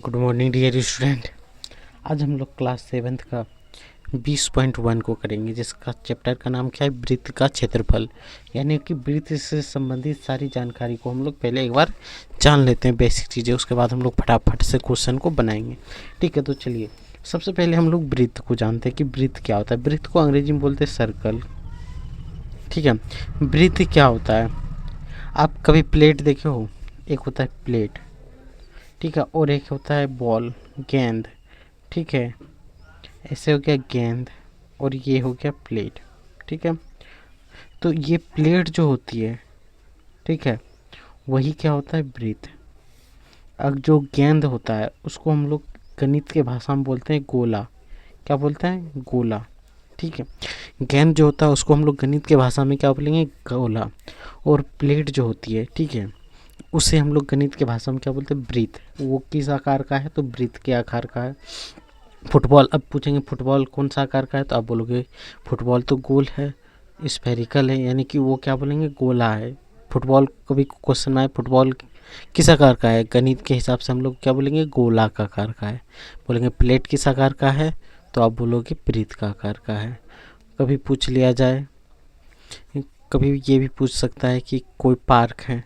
Good morning dear student. आज हम लोग क्लास 7th का 20.1 को करेंगे, जिसका चैप्टर का नाम क्या है, वृत्त का क्षेत्रफल। यानी कि वृत्त से संबंधित सारी जानकारी को हम लोग पहले एक बार जान लेते हैं, बेसिक चीज़ें, उसके बाद हम लोग फटाफट से क्वेश्चन को बनाएंगे। ठीक है, तो चलिए सबसे पहले हम लोग वृत्त को जानते हैं कि वृत्त क्या होता है। वृत्त को अंग्रेजी में बोलते हैं सर्कल। ठीक है, वृत्त क्या होता है, आप कभी प्लेट देखे हो, एक होता है प्लेट, ठीक है, और एक होता है बॉल, गेंद। ठीक है, ऐसे हो गया गेंद और ये हो गया प्लेट। ठीक है, तो ये प्लेट जो होती है, ठीक है, वही क्या होता है, वृत्त। अब जो गेंद होता है उसको हम लोग गणित के भाषा में बोलते हैं गोला। क्या बोलते हैं, गोला। ठीक है, गेंद जो होता है उसको हम लोग गणित के भाषा में क्या बोलेंगे, गोला। और प्लेट जो होती है, ठीक है, उसे हम लोग गणित के भाषा में क्या बोलते हैं, वृत्त। वो किस आकार का है, तो वृत्त के आकार का है। फुटबॉल, अब पूछेंगे फुटबॉल कौन सा आकार का है, तो आप बोलोगे फुटबॉल तो गोल है, स्फेरिकल है, यानी कि वो क्या बोलेंगे, गोला है। फुटबॉल कभी क्वेश्चन में आए फुटबॉल किस आकार का है, गणित के हिसाब से हम लोग क्या बोलेंगे, गोला का आकार का है। बोलेंगे प्लेट किस आकार का है, तो आप बोलोगे वृत्त का आकार का है। कभी पूछ लिया जाए, कभी ये भी पूछ सकता है कि कोई पार्क है,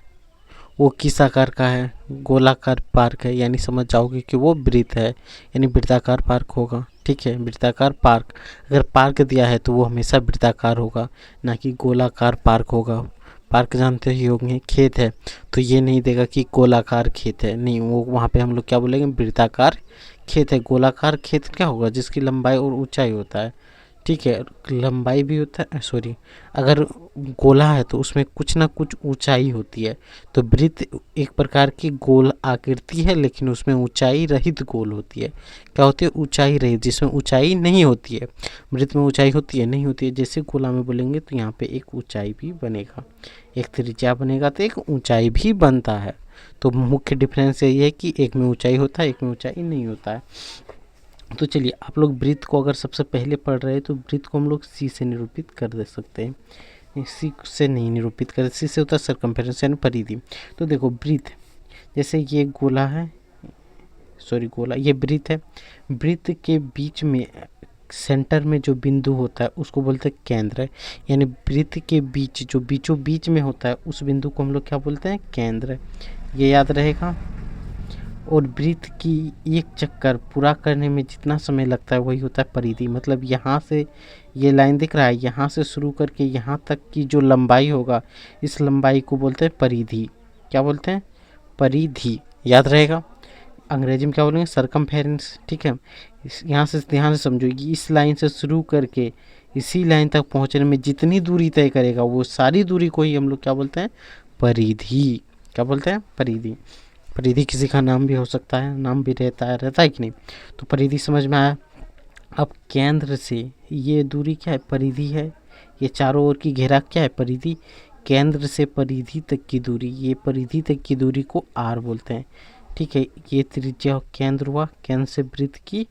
वो किस आकार का है, गोलाकार पार्क है, यानी समझ जाओगे कि वो वृत्त है, यानी वृत्ताकार पार्क होगा। ठीक है, वृत्ताकार पार्क, अगर पार्क दिया है तो वो हमेशा वृत्ताकार होगा, ना कि गोलाकार पार्क होगा। पार्क जानते ही होंगे, खेत है तो ये नहीं देगा कि गोलाकार खेत है, नहीं, वो वहाँ पे हम लोग क्या बोलेंगे, वृत्ताकार खेत है। गोलाकार खेत क्या होगा, जिसकी लंबाई और ऊंचाई होता है। ठीक है, लंबाई भी होता है, सॉरी, अगर गोला है तो उसमें कुछ ना कुछ ऊंचाई होती है। तो वृत्त एक प्रकार की गोल आकृति है, लेकिन उसमें ऊंचाई रहित गोल होती है। क्या होती है, ऊंचाई रहित, जिसमें ऊंचाई नहीं होती है। वृत्त में ऊंचाई होती है, नहीं होती है। जैसे गोला में बोलेंगे तो यहाँ पे एक ऊंचाई भी बनेगा, एक त्रिज्या बनेगा तो एक ऊंचाई भी बनता है। तो मुख्य डिफरेंस यही है कि एक में ऊंचाई होता है, एक में ऊंचाई नहीं होता है। तो चलिए, आप लोग वृत्त को अगर सबसे पहले पढ़ रहे हैं तो वृत्त को हम लोग सी से निरूपित कर दे सकते हैं। सी से नहीं निरूपित कर, सी से होता है सरकमफेरेंस यानी परिधि। तो देखो वृत्त, जैसे ये गोला है, सॉरी गोला, ये वृत्त है। वृत्त के बीच में सेंटर में जो बिंदु होता है उसको बोलते हैं केंद्र, यानी वृत्त के बीच जो बीचों बीच में होता है उस बिंदु को हम लोग क्या बोलते हैं, केंद्र। ये याद रहेगा। और वृत्त की एक चक्कर पूरा करने में जितना समय लगता है वही होता है परिधि। मतलब यहाँ से ये लाइन दिख रहा है, यहाँ से शुरू करके यहाँ तक की जो लंबाई होगा, इस लंबाई को बोलते हैं परिधि। क्या बोलते हैं, परिधि, याद रहेगा। अंग्रेजी में क्या बोलेंगे, सरकमफेरेंस। ठीक है, यहाँ से ध्यान से समझो, इस लाइन से शुरू करके इसी लाइन तक पहुँचने में जितनी दूरी तय करेगा वो सारी दूरी को ही हम लोग क्या बोलते हैं, परिधि। क्या बोलते हैं, परिधि। परिधि किसी का नाम भी हो सकता है, नाम भी रहता है कि नहीं। तो परिधि समझ में आया। अब केंद्र से ये दूरी क्या है, परिधि है। ये चारों ओर की घेरा क्या है, परिधि। केंद्र से परिधि तक की दूरी, ये परिधि तक की दूरी को आर बोलते हैं। ठीक है, ये त्रिज्या केंद्र हुआ, केंद्र से वृत्त की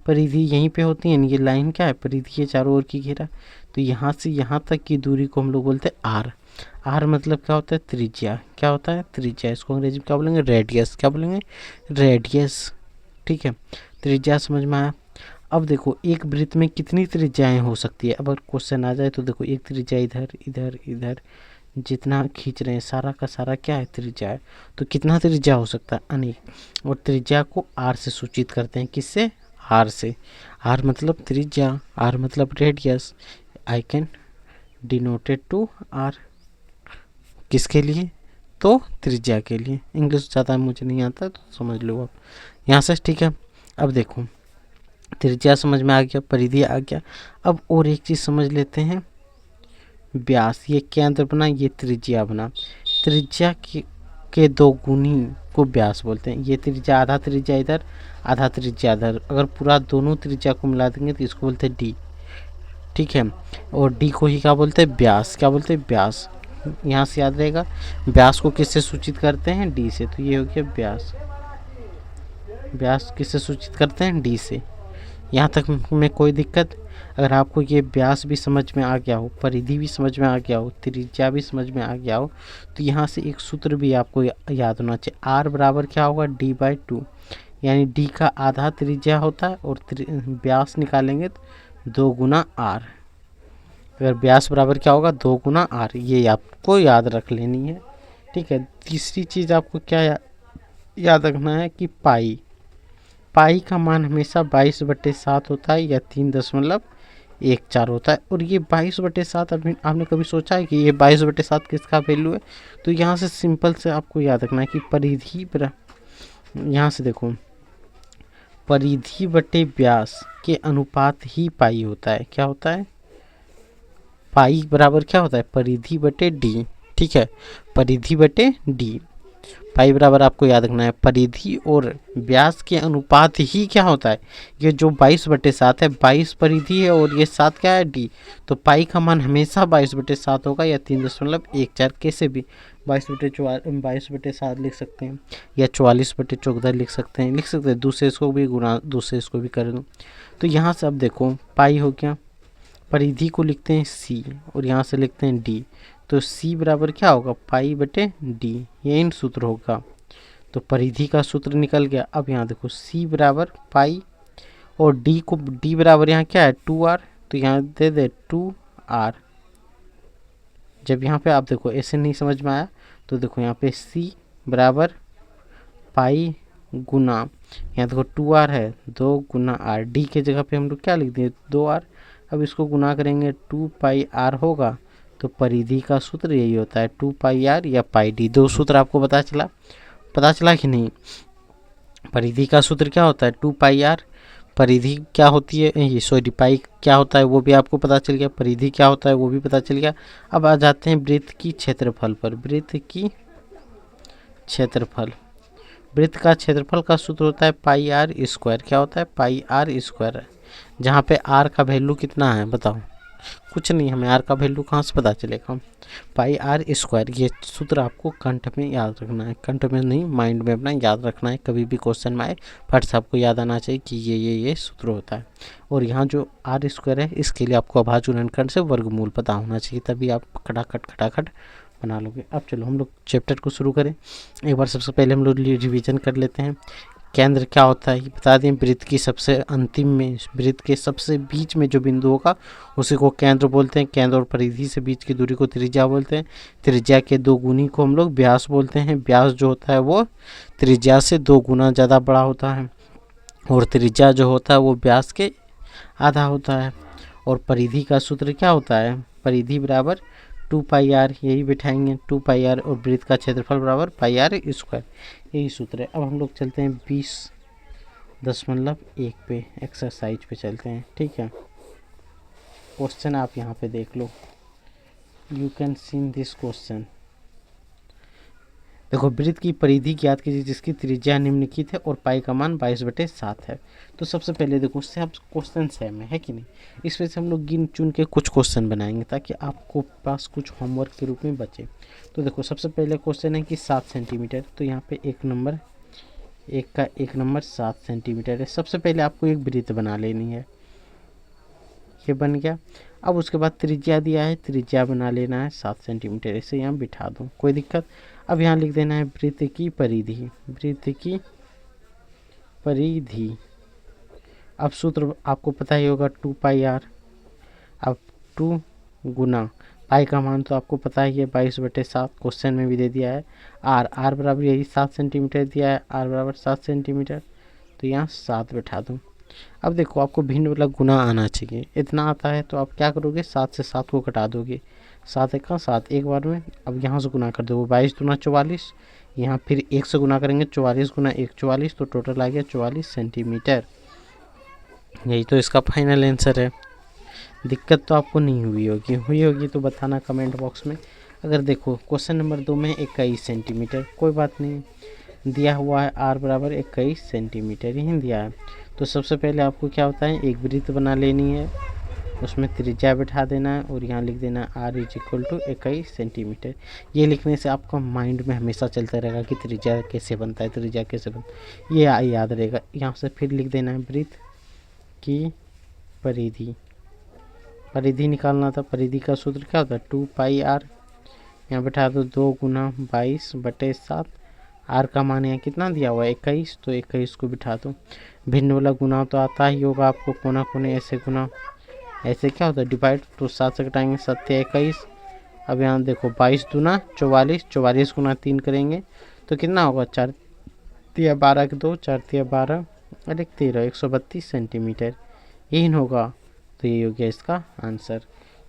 परिधि यहीं पे होती है। ये लाइन क्या है, परिधि है, चारों ओर की घेरा। तो यहाँ से यहाँ तक की दूरी को हम लोग बोलते हैं आर। आर मतलब क्या होता है, त्रिज्या। क्या होता है, त्रिज्या। इसको अंग्रेजी में क्या बोलेंगे, रेडियस। क्या बोलेंगे, रेडियस। ठीक है, त्रिज्या समझ में आया। अब देखो एक वृत्त में कितनी त्रिज्याएं हो सकती है। अगर क्वेश्चन आ जाए तो देखो एक त्रिज्या इधर इधर इधर, जितना खींच रहे हैं सारा का सारा क्या है, त्रिज्या है। तो कितना त्रिज्या हो सकता है, अनेक। और त्रिज्या को आर से सूचित करते हैं, किससे, आर से। आर मतलब त्रिज्या, आर मतलब radius. I can denoted to R, किसके लिए, तो त्रिज्या के लिए। इंग्लिश ज़्यादा मुझे नहीं आता तो समझ लो आप यहाँ से। ठीक है, अब देखो त्रिज्या समझ में आ गया, परिधि आ गया। अब और एक चीज़ समझ लेते हैं, व्यास। ये केंद्र बना, ये त्रिज्या बना। त्रिज्या के दो गुनी को व्यास बोलते हैं। ये त्रिज्या, आधा त्रिज्या इधर, आधा त्रिज्या इधर। अगर पूरा दोनों त्रिज्या को मिला देंगे तो इसको बोलते हैं डी। ठीक है, और डी को ही क्या बोलते हैं, व्यास। क्या बोलते हैं, व्यास। यहाँ से याद रहेगा, व्यास को किससे सूचित करते हैं, डी से। तो ये हो गया व्यास। व्यास किससे सूचित करते हैं, डी से। यहाँ तक में कोई दिक्कत। अगर आपको ये व्यास भी समझ में आ गया हो, परिधि भी समझ में आ गया हो, त्रिज्या भी समझ में आ गया हो, तो यहाँ से एक सूत्र भी आपको याद होना चाहिए। आर बराबर क्या होगा, डी बाई टू। यानी डी का आधा त्रिज्या होता है और व्यास निकालेंगे तो 2 गुना आर। अगर व्यास बराबर क्या होगा 2 गुना आर, ये आपको याद रख लेनी है। ठीक है, तीसरी चीज़ आपको क्या याद रखना है कि पाई का मान हमेशा 22/7 होता है या 3.14 होता है। और ये 22/7 आपने कभी सोचा है कि ये 22/7 किसका वैल्यू है? तो यहाँ से सिंपल से आपको याद रखना है कि परिधि, यहाँ से देखो, परिधि बटे व्यास के अनुपात ही पाई होता है। क्या होता है? पाई बराबर क्या होता है? परिधि बटे डी। ठीक है, परिधि बटे डी। पाई बराबर आपको याद रखना है परिधि और व्यास के अनुपात ही क्या होता है? ये जो 22/7 है, 22 परिधि है और ये 7 क्या है? डी। तो पाई का मान हमेशा 22/7 होगा या 3.14। कैसे भी 22/7 लिख सकते हैं या 44/14 लिख सकते हैं, दूसरे इसको भी गुणा, दूसरे इसको भी कर दो। तो यहाँ से अब देखो पाई हो गया, परिधि को लिखते हैं सी और यहाँ से लिखते हैं डी। तो सी बराबर क्या होगा? पाई बटे डी, ये इन सूत्र होगा। तो परिधि का सूत्र निकल गया। अब यहाँ देखो सी बराबर पाई और डी बराबर यहाँ क्या है? 2r। तो यहाँ दे दे 2r। जब यहाँ पे आप देखो ऐसे नहीं समझ में आया तो देखो यहाँ पे सी बराबर पाई गुना, यहाँ देखो 2r है, 2 गुना आर। डी के जगह पे हम लोग क्या लिख दिए? 2r। अब इसको गुना करेंगे 2 पाई आर होगा। तो परिधि का सूत्र यही होता है 2 पाई आर या पाई डी। दो सूत्र आपको पता चला कि नहीं? परिधि का सूत्र क्या होता है? 2 पाई आर। परिधि क्या होती है? ये सॉरी, पाई क्या होता है वो भी आपको पता चल गया, परिधि क्या होता है वो भी पता चल गया। अब आ जाते हैं वृत्त की क्षेत्रफल पर। वृत्त की क्षेत्रफल, वृत्त का क्षेत्रफल का सूत्र होता है पाई आर स्क्वायर। क्या होता है? पाई आर स्क्वायर। जहाँ पे आर का वैल्यू कितना है बताओ? कुछ नहीं, हमें आर का वैल्यू कहाँ से पता चलेगा? पाई आर स्क्वायर। ये सूत्र आपको कंठ में याद रखना है, कंठ में नहीं माइंड में अपना याद रखना है। कभी भी क्वेश्चन में आए फट से आपको याद आना चाहिए कि ये सूत्र होता है। और यहाँ जो आर स्क्वायर है इसके लिए आपको अभाज्य गुणनखंड से वर्गमूल पता होना चाहिए, तभी आप खटाखट बना लोगे। अब चलो हम लोग चैप्टर को शुरू करें। एक बार सबसे पहले हम लोग रिवीजन कर लेते हैं। केंद्र क्या होता है ये बता दें। वृत्त की सबसे अंतिम में, वृत्त के सबसे बीच में जो बिंदु होगा उसी को केंद्र बोलते हैं। केंद्र और परिधि से बीच की दूरी को त्रिज्या बोलते हैं। त्रिज्या के 2 गुनी को हम लोग व्यास बोलते हैं। व्यास जो होता है वो त्रिज्या से 2 गुना ज़्यादा बड़ा होता है और त्रिज्या जो होता है वो व्यास के आधा होता है। और परिधि का सूत्र क्या होता है? परिधि बराबर 2 पाई आर, यही बिठाएंगे 2 पाई आर, और वृत्त का क्षेत्रफल बराबर पाई आर स्क्वायर, यही सूत्र है। अब हम लोग चलते हैं 20.1 पे, एक्सरसाइज पे चलते हैं। ठीक है, क्वेश्चन आप यहाँ पे देख लो, you can see this question. देखो, वृत्त की परिधि ज्ञात कीजिए जिसकी त्रिज्या निम्नलिखित है और पाई का मान 22/7 है। तो सबसे पहले देखो उससे आप क्वेश्चन सेम है कि नहीं, इस वजह से हम लोग गिन चुन के कुछ क्वेश्चन बनाएंगे ताकि आपको पास कुछ होमवर्क के रूप में बचे। तो देखो सबसे पहले क्वेश्चन है कि 7 सेंटीमीटर। तो यहाँ पे एक नंबर 7 सेंटीमीटर है। सबसे पहले आपको एक वृत्त बना लेनी है, ये बन गया। अब उसके बाद त्रिज्या दिया है, त्रिज्या बना लेना है 7 सेंटीमीटर, इसे यहाँ बिठा दो, कोई दिक्कत। अब यहाँ लिख देना है वृत्त की परिधि, वृत्त की परिधि। अब सूत्र आपको पता ही होगा 2 पाई आर। अब 2 गुना पाई का मान तो आपको पता ही है 22/7, क्वेश्चन में भी दे दिया है। आर बराबर यही 7 सेंटीमीटर दिया है, आर बराबर 7 सेंटीमीटर, तो यहाँ 7 बैठा दूँ। अब देखो आपको भिन्न वाला गुना आना चाहिए, इतना आता है तो आप क्या करोगे 7 से 7 को घटा दोगे, 7 एक का 7 एक बार में। अब यहाँ से गुना कर दो, 22 दूना 44, यहाँ फिर 1 से गुना करेंगे 44 गुना 1 44, तो टोटल आ गया 44 सेंटीमीटर। यही तो इसका फाइनल आंसर है। दिक्कत तो आपको नहीं हुई होगी तो बताना कमेंट बॉक्स में। अगर देखो क्वेश्चन नंबर 2 में 21 सेंटीमीटर, कोई बात नहीं, दिया हुआ है आर बराबर 21 सेंटीमीटर ही दिया है। तो सबसे पहले आपको क्या होता है, एक वृत्त बना लेनी है, उसमें त्रिज्या बैठा देना है और यहाँ लिख देना R is equal to 21 centimetre. ये लिखने से आपका माइंड में हमेशा चलता रहेगा कि त्रिज्या कैसे बनता है, त्रिज्या कैसे बनता है, ये याद रहेगा। यहाँ से फिर लिख देना है वृत्त की परिधि, परिधि निकालना था। परिधि का सूत्र क्या होता है 2 पाई आर, यहाँ बैठा दो 2 गुना 22/7, आर का मान यहाँ कितना दिया हुआ है 21, तो 21 को बिठा दो। भिन्न वाला गुना तो आता ही होगा आपको, कोना कोने ऐसे गुना, ऐसे क्या होता है डिवाइड, तो 7 से घटाएंगे 7 21। अब यहाँ देखो 22 दूना 44, 44 गुना 3 करेंगे तो कितना होगा 4 तिया 12 के 2, 4 तिया 12 और 1 13, 132 सेंटीमीटर यही होगा। तो ये हो गया इसका आंसर।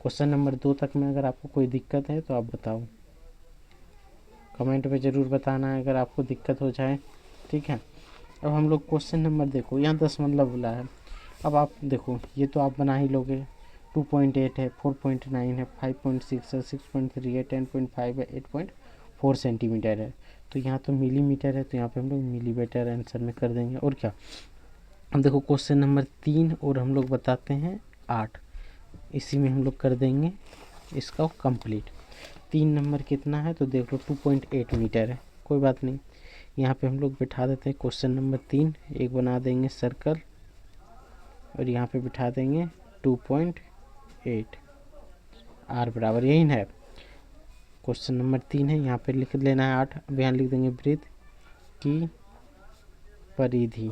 क्वेश्चन नंबर 2 तक में अगर आपको कोई दिक्कत है तो आप बताओ, कमेंट में ज़रूर बताना है अगर आपको दिक्कत हो जाए, ठीक है। अब हम लोग क्वेश्चन नंबर देखो, यहाँ 10 मतलब बोला है। अब आप देखो ये तो आप बना ही लोगे, 2.8 है, 4.9 है, 5.6 है, 6.3 है, 10.5 है, 8.4 सेंटीमीटर है। तो यहाँ तो मिलीमीटर है, तो यहाँ पे हम लोग मिलीमीटर आंसर में कर देंगे। और क्या, अब देखो क्वेश्चन नंबर 3 और हम लोग बताते हैं 8, इसी में हम लोग कर देंगे इसका कंप्लीट। 3 नंबर कितना है तो देख लो 2.8 मीटर है, कोई बात नहीं। यहाँ पे हम लोग बिठा देते हैं क्वेश्चन नंबर 3, एक बना देंगे सर्कल और यहाँ पे बिठा देंगे 2.8, आर बराबर यही है। क्वेश्चन नंबर 3 है, यहाँ पे लिख लेना है 8। अब यहाँ लिख देंगे वृत्त की परिधि,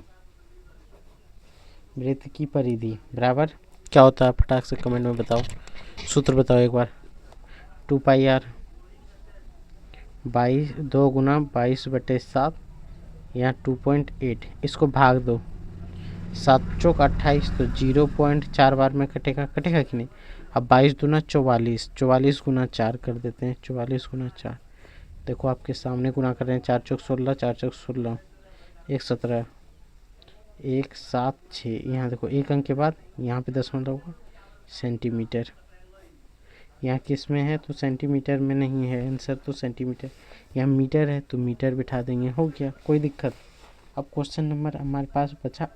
वृत्त की परिधि बराबर क्या होता है फटाक से कमेंट में बताओ, सूत्र बताओ एक बार। 2πr 22 2 गुना 22/7, यहाँ 2.8, इसको भाग दो 7 चौक 28, तो 0.4 बार में कटेगा, कटेगा कि नहीं। अब 22 दूना 44, 44 गुना 4 कर देते हैं, 44 गुना 4, देखो आपके सामने गुना कर रहे हैं, 4 चौक 16, 4 चौक 16, 1 17, 1 7 6, यहाँ देखो एक अंक के बाद यहाँ पे 10 मतलब होगा सेंटीमीटर। यहाँ किस में है तो सेंटीमीटर में नहीं है आंसर, तो सेंटीमीटर। यहाँ मीटर है तो मीटर बिठा देंगे, हो गया कोई दिक्कत। अब क्वेश्चन नंबर हमारे पास बचा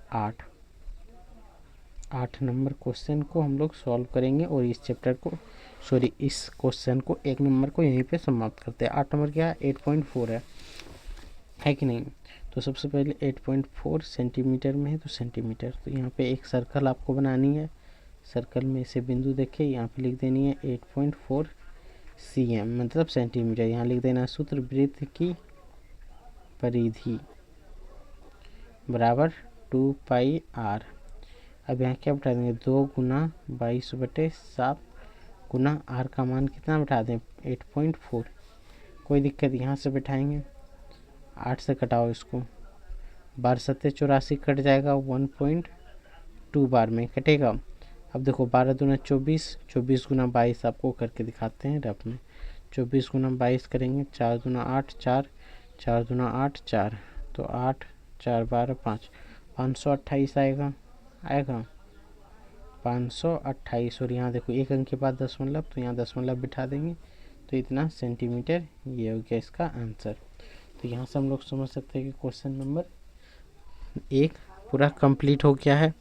8 नंबर क्वेश्चन को हम लोग सॉल्व करेंगे और इस चैप्टर को इस क्वेश्चन को 1 नंबर को यहीं पे समाप्त करते हैं। 8 नंबर क्या है 8.4 है कि नहीं। तो सबसे पहले 8.4 सेंटीमीटर में है तो सेंटीमीटर, तो यहाँ पे एक सर्कल आपको बनानी है, सर्कल में से बिंदु देखे यहाँ पे लिख देनी है 8.4 cm मतलब सेंटीमीटर। यहाँ लिख देना सूत्र वृत्त की परिधि बराबर 2πr। अब यहाँ क्या बैठा देंगे 2 गुना 22/7 गुना r का मान कितना बैठा दें 8.4, कोई दिक्कत यहाँ से बैठाएंगे, 8 से कटाओ इसको, 12 7 84 कट जाएगा, 1.2 बार में कटेगा। अब देखो 12 दूना 24, 24 गुना 22 आपको करके दिखाते हैं रफ में, 24 गुना 22 करेंगे, 4 दूना 8 4, 4 दूना 8 4, तो 8 4 12 5, 528 आएगा 528। और यहाँ देखो एक अंक के बाद दशमलव, तो यहाँ दशमलव बिठा देंगे, तो इतना सेंटीमीटर, ये हो गया इसका आंसर। तो यहाँ से हम लोग समझ सकते हैं कि क्वेश्चन नंबर 1 पूरा कंप्लीट हो गया है,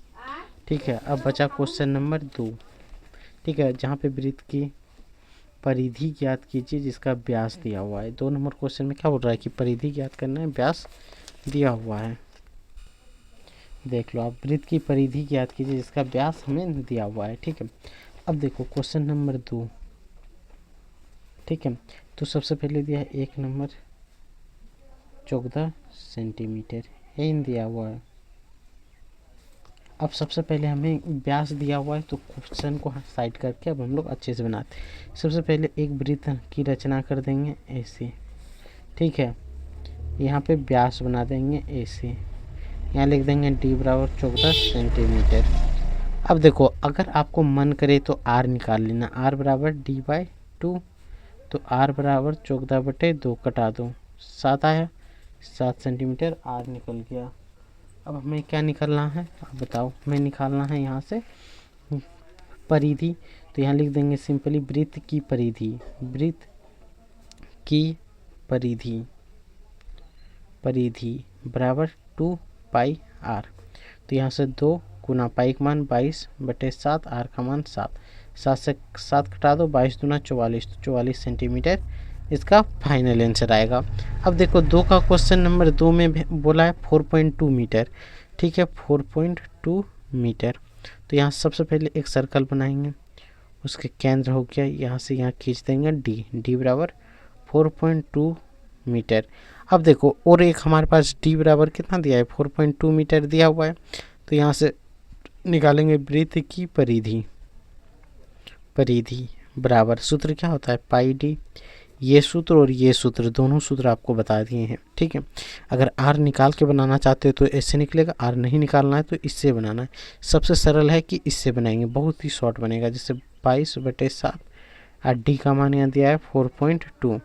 ठीक है। अब बचा क्वेश्चन नंबर 2, ठीक है, जहाँ पे वृत्त की परिधि ज्ञात कीजिए जिसका व्यास दिया हुआ है। 2 नंबर क्वेश्चन में क्या बोल रहा है कि परिधि ज्ञात करना है, व्यास दिया हुआ है। देख लो आप, वृत्त की परिधि ज्ञात कीजिए जिसका व्यास हमें दिया हुआ है, ठीक है। अब देखो क्वेश्चन नंबर 2, ठीक है, तो सबसे पहले दिया है 1 नंबर 14 सेंटीमीटर, यही दिया हुआ है। अब सबसे पहले हमें व्यास दिया हुआ है, तो क्वेश्चन को साइड करके अब हम लोग अच्छे से बनाते हैं। सबसे पहले एक वृत्त की रचना कर देंगे ऐसे, ठीक है, यहाँ पे व्यास बना देंगे ऐसे, यहाँ लिख देंगे d बराबर 14 सेंटीमीटर। अब देखो अगर आपको मन करे तो r निकाल लेना, r बराबर d/2, तो r बराबर 14/2 कटा दो, 7 आया, 7 सेंटीमीटर r निकल गया। अब हमें क्या निकालना है अब बताओ, हमें निकालना है यहाँ से परिधि, तो यहाँ लिख देंगे सिंपली वृत्त की परिधि, वृत्त की परिधि बराबर 2πr। तो यहाँ से 2 गुना पाई का मान 22/7, आर का मान 7, 7 से 7 कटा दो, 22 दूना 44, तो 44 सेंटीमीटर इसका फाइनल आंसर आएगा। अब देखो 2 का क्वेश्चन नंबर 2 में बोला है 4.2 मीटर, ठीक है, 4.2 मीटर। तो यहाँ सबसे पहले एक सर्कल बनाएंगे, उसके केंद्र हो गया यहाँ से यहाँ खींच देंगे d बराबर 4.2 मीटर। अब देखो और एक हमारे पास डी बराबर कितना दिया है 4.2 मीटर दिया हुआ है, तो यहाँ से निकालेंगे वृत्त की परिधि। परिधि बराबर सूत्र क्या होता है पाई डी। ये सूत्र और ये सूत्र दोनों सूत्र आपको बता दिए हैं, ठीक है। अगर आर निकाल के बनाना चाहते हो तो ऐसे निकलेगा, आर नहीं निकालना है तो इससे बनाना है। सबसे सरल है कि इससे बनाएंगे, बहुत ही शॉर्ट बनेगा। जैसे 22/7 और डी का मान यहाँ दिया है 4.2,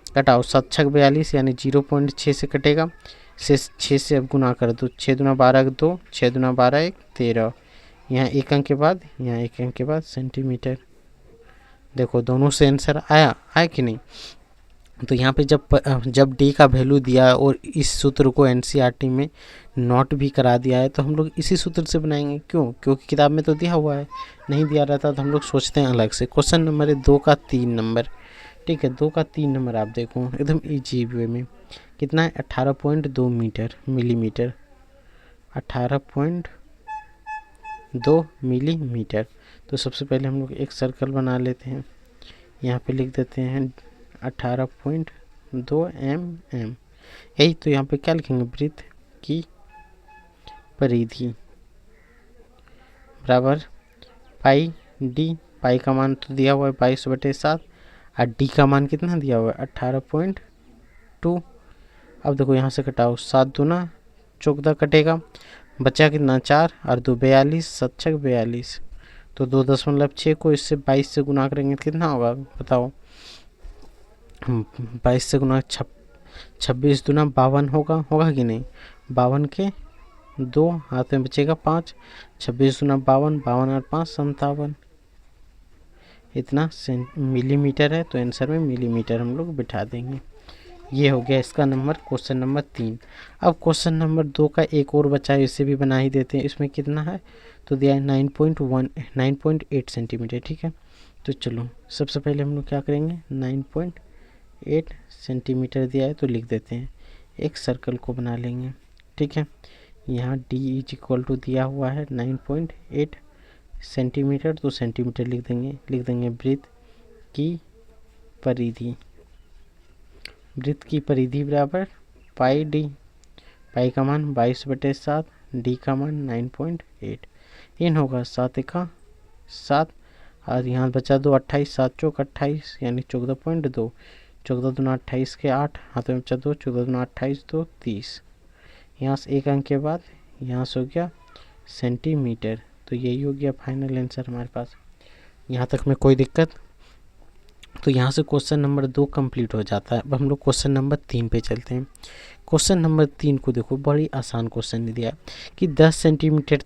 घटाओ 7 छक 42 यानी 0.6 से कटेगा, से 6 से अब गुना कर दो, 6 दूना 12 2, 6 दूना 12 1 13, यहाँ एक अंक के बाद यहाँ एक अंक के बाद सेंटीमीटर। देखो दोनों से आंसर आया कि नहीं। तो यहाँ पे जब डी का वैल्यू दिया और इस सूत्र को एनसीईआरटी में नोट भी करा दिया है तो हम लोग इसी सूत्र से बनाएंगे। क्यों? क्योंकि किताब में तो दिया हुआ है, नहीं दिया रहता तो हम लोग सोचते हैं अलग से। क्वेश्चन नंबर है 2 का 3 नंबर, ठीक है। 2 का 3 नंबर आप देखो एकदम ईजी वे में कितना है 18.2 मिलीमीटर, 18.2 मिलीमीटर। तो सबसे पहले हम लोग एक सर्कल बना लेते हैं, यहाँ पे लिख देते हैं 18.2 mm। यही तो यहाँ पे क्या लिखेंगे वृत्त की परिधि बराबर पाई डी। पाई का मान तो दिया हुआ है 22/7 और डी का मान कितना दिया हुआ है 18.2। अब देखो यहाँ से घटाओ 7 दूना 14 कटेगा, बचा कितना 4 और 2 42, 7 छक 42, तो 2.6 को इससे 22 से गुना करेंगे कितना होगा बताओ। 22 से गुना 26 दूना 52 होगा कि नहीं। 52 के 2 हाथ में बचेगा 5, 26 दूना 52, 52 और 5 57, इतना मिलीमीटर है। तो आंसर में मिलीमीटर हम लोग बिठा देंगे। ये हो गया इसका नंबर, क्वेश्चन नंबर 3। अब क्वेश्चन नंबर 2 का एक और बचा है, इसे भी बना ही देते हैं। इसमें कितना है तो दिया है 9.8 सेंटीमीटर, ठीक है। तो चलो सबसे पहले हम लोग क्या करेंगे 9.8 सेंटीमीटर दिया है तो लिख देते हैं, एक सर्कल को बना लेंगे, ठीक है। यहाँ डी इज इक्वल टू दिया हुआ है 9.8 सेंटीमीटर, तो सेंटीमीटर लिख देंगे वृत्त की परिधि। वृत्त की परिधि बराबर पाई डी। पाई का मान 22/7, डी का मान 9.8, इन होगा 7 एका 7 और यहाँ बचा 2 28, 7 चौक 28 यानी 14.2, 14 दूना 28 के 8 हाथ में बचा 2, 14 दूना 28 2 30, यहाँ से एक अंक के बाद यहाँ से हो गया सेंटीमीटर। तो यही हो गया फाइनल आंसर हमारे पास। यहाँ तक में कोई दिक्कत? तो यहाँ से क्वेश्चन नंबर 2 कंप्लीट हो जाता है। अब हम लोग क्वेश्चन नंबर 3 पे चलते हैं। क्वेश्चन नंबर 3 को देखो, बड़ी आसान क्वेश्चन दिया है कि 10 सेंटीमीटर।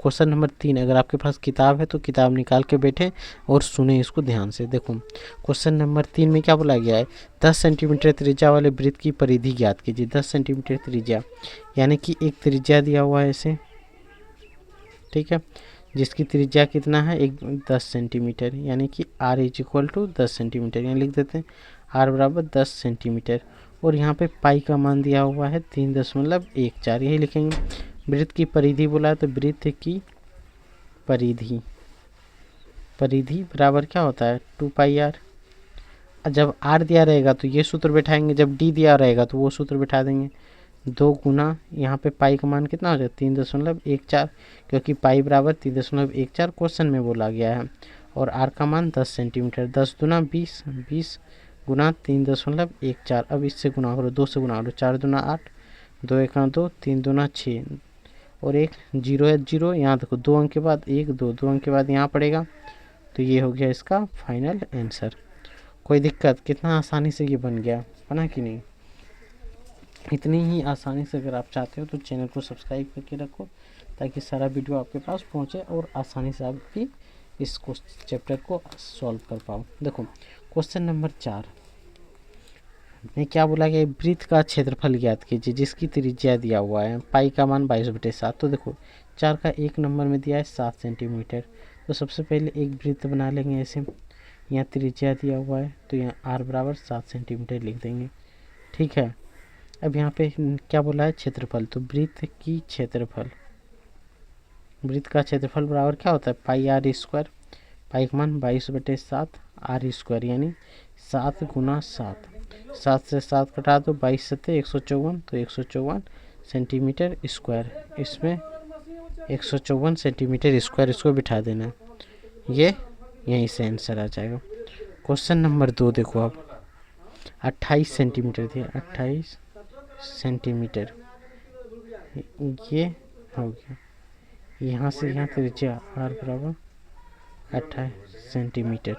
क्वेश्चन नंबर 3 अगर आपके पास किताब है तो किताब निकाल के बैठे और सुने इसको ध्यान से। देखो क्वेश्चन नंबर 3 में क्या बोला गया है, 10 सेंटीमीटर त्रिज्या वाले वृत्त की परिधि ज्ञात कीजिए। 10 सेंटीमीटर त्रिज्या यानी कि एक त्रिज्या दिया हुआ है ऐसे, ठीक है, जिसकी त्रिज्या कितना है 10 सेंटीमीटर, यानी कि r is equal to 10 centimetre. यहाँ लिख देते हैं r बराबर 10 सेंटीमीटर। और यहाँ पे पाई का मान दिया हुआ है 3.14, यही लिखेंगे। वृत्त की परिधि बोला है तो वृत्त की परिधि बराबर क्या होता है 2πr। जब r दिया रहेगा तो ये सूत्र बैठाएंगे, जब d दिया रहेगा तो वो सूत्र बैठा देंगे। 2 गुना यहाँ पे पाई का मान कितना हो जाए 3.14, क्योंकि पाई बराबर 3.14 क्वेश्चन में बोला गया है। और आर का मान 10 सेंटीमीटर, 10 दूना 20, 20 गुना 3.14। अब इससे गुना करो, 2 से गुना करो, 4 दूना 8, 2 एक 2, 3 दूना 6 और एक 0 है 0। यहाँ देखो 2 अंक के बाद 1 2, 2 अंक के बाद यहाँ पड़ेगा। तो ये हो गया इसका फाइनल आंसर। कोई दिक्कत? कितना आसानी से ये बन गया, बना कि नहीं? इतनी ही आसानी से अगर आप चाहते हो तो चैनल को सब्सक्राइब करके रखो ताकि सारा वीडियो आपके पास पहुंचे और आसानी से आप भी इस चैप्टर को सॉल्व कर पाओ। देखो क्वेश्चन नंबर 4 में क्या बोला गया, वृत्त का क्षेत्रफल ज्ञात कीजिए जिसकी त्रिज्या दिया हुआ है, पाई का मान 22/7। तो देखो 4 का 1 नंबर में दिया है 7 सेंटीमीटर। तो सबसे पहले एक वृत्त बना लेंगे ऐसे, यहाँ त्रिज्या दिया हुआ है तो यहाँ r बराबर 7 सेंटीमीटर लिख देंगे, ठीक है। अब यहाँ पे क्या बोला है क्षेत्रफल, तो वृत्त की क्षेत्रफल, वृत्त का क्षेत्रफल बराबर क्या होता है पाई r स्क्वायर। पाई का मान 22/7 r स्क्वायर यानी 7 गुना 7, 7 से 7 कटा दो, 22 सत्ते 154, तो 154 सेंटीमीटर स्क्वायर। इसमें 154 सेंटीमीटर स्क्वायर इसको बिठा देना, ये यहीं से आंसर आ जाएगा। क्वेश्चन नंबर 2 देखो आप, 28 सेंटीमीटर दिया, 28 सेंटीमीटर, ये हो गया। यहाँ से यहाँ त्रिज्या r बराबर 28 सेंटीमीटर,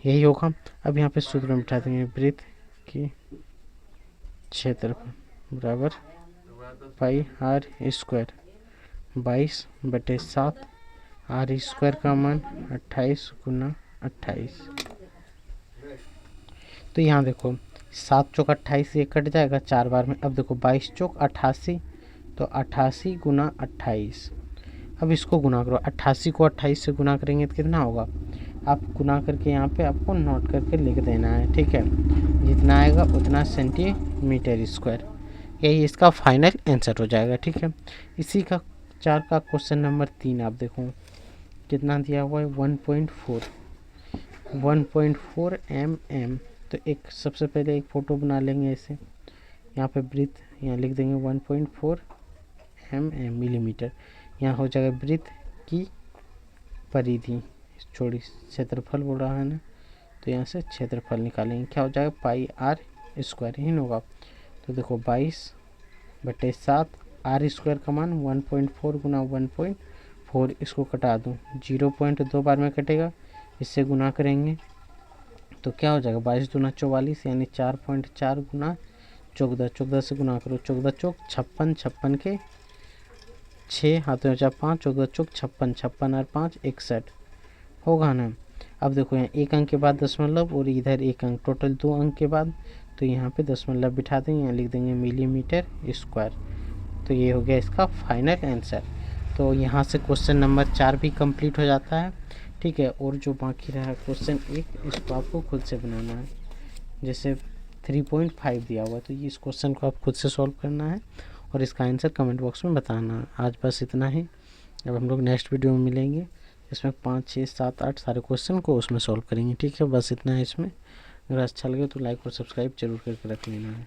यही होगा। अब यहाँ पे सूत्र में बिठा देंगे, वृत्त की क्षेत्रफल बराबर पाई आर स्क्वायर, 22/7, आर स्क्वायर का मान 28 गुना 28। तो यहाँ देखो 7 चौक 28, ये कट जाएगा 4 बार में। अब देखो 22 चौक 88, तो 88 गुना 28। अब इसको गुना करो, 88 को 28 से गुना करेंगे तो कितना होगा, आप गुना करके यहाँ पे आपको नोट करके लिख देना है, ठीक है। जितना आएगा उतना सेंटीमीटर स्क्वायर, यही इसका फाइनल आंसर हो जाएगा, ठीक है। इसी का 4 का क्वेश्चन नंबर 3 आप देखो कितना दिया हुआ है, 1.4 mm। तो एक सबसे पहले एक फ़ोटो बना लेंगे ऐसे, यहाँ पे वृत्त यहाँ लिख देंगे 1.4 mm मिलीमीटर। यहाँ हो जाएगा वृत्त की परिधि, छोड़ी क्षेत्रफल बोल रहा है ना, तो यहाँ से क्षेत्रफल निकालेंगे, क्या हो जाएगा पाई आर स्क्वायर, ही होगा। तो देखो 22/7, आर स्क्वायर का मान 1.4 गुना 1.4, इसको कटा दूँ, 0.2 बार में कटेगा, इससे गुना करेंगे तो क्या हो जाएगा, 22 दूना 44, यानी 4.4 गुना 14, 14 से गुना करो, 14 चौक 56, 56 के 6 हाथों में 5, 14 चौक 56, 56 और 5 61 होगा ना। अब देखो यहाँ एक अंक के बाद दशमलव और इधर एक अंक, टोटल 2 अंक के बाद, तो यहाँ पे दशमलव बिठा देंगे, यहाँ लिख देंगे मिलीमीटर स्क्वायर। तो ये हो गया इसका फाइनल आंसर। तो यहाँ से क्वेश्चन नंबर 4 भी कंप्लीट हो जाता है, ठीक है। और जो बाकी रहा क्वेश्चन 1, इसको आपको खुद से बनाना है। जैसे 3.5 दिया हुआ, तो ये इस क्वेश्चन को आप खुद से सॉल्व करना है और इसका आंसर कमेंट बॉक्स में बताना है। आज बस इतना ही, अब हम लोग नेक्स्ट वीडियो में मिलेंगे, इसमें 5, 6, 7, 8 सारे क्वेश्चन को उसमें सॉल्व करेंगे, ठीक है। बस इतना है इसमें। अगर अच्छा लगे तो लाइक और सब्सक्राइब जरूर करके रख लेना है।